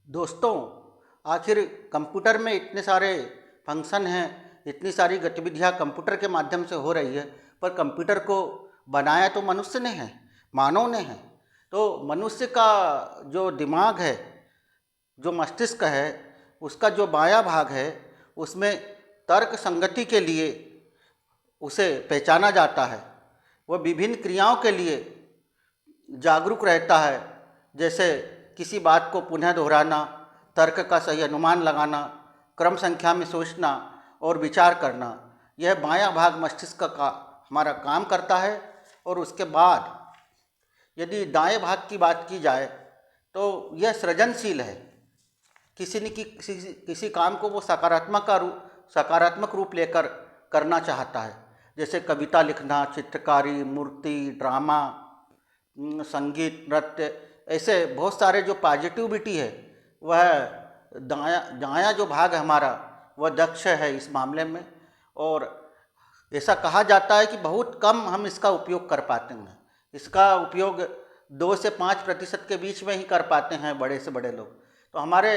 दोस्तों, आखिर कंप्यूटर में इतने सारे फंक्शन हैं, इतनी सारी गतिविधियां कंप्यूटर के माध्यम से हो रही है, पर कंप्यूटर को बनाया तो मनुष्य ने है, मानव ने है। तो मनुष्य का जो दिमाग है, जो मस्तिष्क है, उसका जो बायां भाग है, उसमें तर्क संगति के लिए उसे पहचाना जाता है। वह विभिन्न क्रियाओं के लिए जागरूक रहता है, जैसे किसी बात को पुनः दोहराना, तर्क का सही अनुमान लगाना, क्रम संख्या में सोचना और विचार करना। यह बायां भाग मस्तिष्क का हमारा काम करता है। और उसके बाद यदि दाएं भाग की बात की जाए तो यह सृजनशील है। किसी काम को वो सकारात्मक रूप लेकर करना चाहता है, जैसे कविता लिखना, चित्रकारी, मूर्ति, ड्रामा, संगीत, नृत्य, ऐसे बहुत सारे जो पॉजिटिविटी है, वह दायां जो भाग है हमारा, वह दक्ष है इस मामले में। और ऐसा कहा जाता है कि बहुत कम हम इसका उपयोग कर पाते हैं। इसका उपयोग 2 से 5% के बीच में ही कर पाते हैं बड़े से बड़े लोग। तो हमारे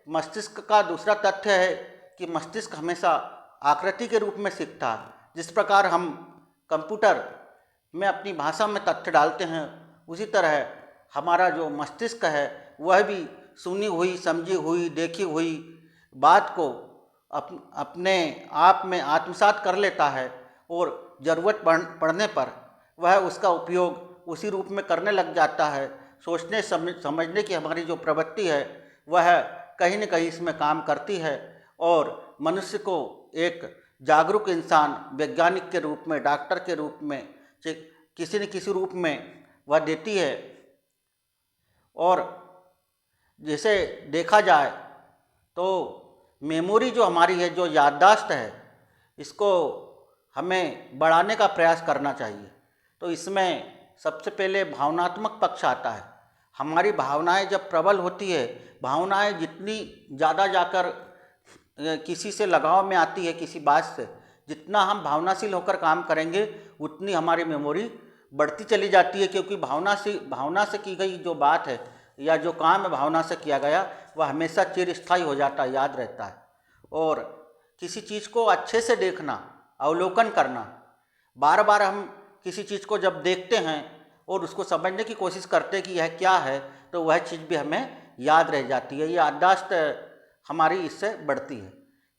मस्तिष्क का दूसरा तथ्य है कि मस्तिष्क हमेशा आकृति के रूप में सीखता है। जिस प्रकार हम कंप्यूटर में अपनी भाषा में तथ्य डालते हैं, उसी तरह हमारा जो मस्तिष्क है वह भी सुनी हुई, समझी हुई, देखी हुई बात को अपने आप में आत्मसात कर लेता है और ज़रूरत पड़ने पर वह उसका उपयोग उसी रूप में करने लग जाता है। सोचने समझने की हमारी जो प्रवृत्ति है वह कहीं न कहीं इसमें काम करती है और मनुष्य को एक जागरूक इंसान, वैज्ञानिक के रूप में, डॉक्टर के रूप में, किसी न किसी रूप में वह देती है। और जैसे देखा जाए तो मेमोरी जो हमारी है, जो याददाश्त है, इसको हमें बढ़ाने का प्रयास करना चाहिए। तो इसमें सबसे पहले भावनात्मक पक्ष आता है। हमारी भावनाएं जब प्रबल होती है, भावनाएं जितनी ज़्यादा जाकर किसी से लगाव में आती है, किसी बात से, जितना हम भावनाशील होकर काम करेंगे उतनी हमारी मेमोरी बढ़ती चली जाती है। क्योंकि भावना से की गई जो बात है या जो काम है भावना से किया गया, वह हमेशा चिरस्थायी हो जाता है, याद रहता है। और किसी चीज़ को अच्छे से देखना, अवलोकन करना, बार बार हम किसी चीज़ को जब देखते हैं और उसको समझने की कोशिश करते हैं कि यह क्या है, तो वह चीज़ भी हमें याद रह जाती है। ये याददाश्त हमारी इससे बढ़ती है।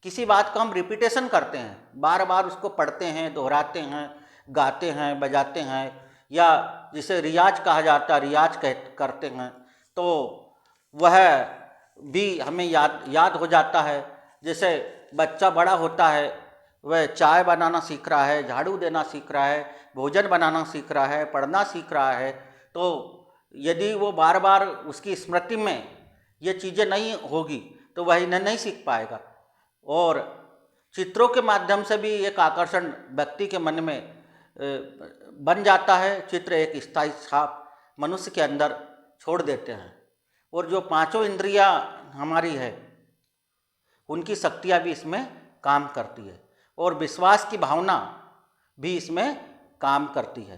किसी बात का हम रिपीटेशन करते हैं, बार बार उसको पढ़ते हैं, दोहराते हैं, गाते हैं, बजाते हैं, या जिसे रियाज कहा जाता है, रियाज करते हैं, तो वह भी हमें याद हो जाता है। जैसे बच्चा बड़ा होता है, वह चाय बनाना सीख रहा है, झाड़ू देना सीख रहा है, भोजन बनाना सीख रहा है, पढ़ना सीख रहा है। तो यदि वो बार बार उसकी स्मृति में ये चीज़ें नहीं होगी तो वह इन्हें नहीं सीख पाएगा। और चित्रों के माध्यम से भी एक आकर्षण व्यक्ति के मन में बन जाता है। चित्र एक स्थायी छाप मनुष्य के अंदर छोड़ देते हैं। और जो 5 इंद्रियां हमारी है, उनकी शक्तियां भी इसमें काम करती है और विश्वास की भावना भी इसमें काम करती है।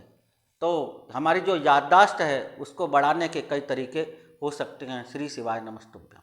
तो हमारी जो याददाश्त है उसको बढ़ाने के कई तरीके हो सकते हैं। श्री शिवाय नमस्तुभ्यं।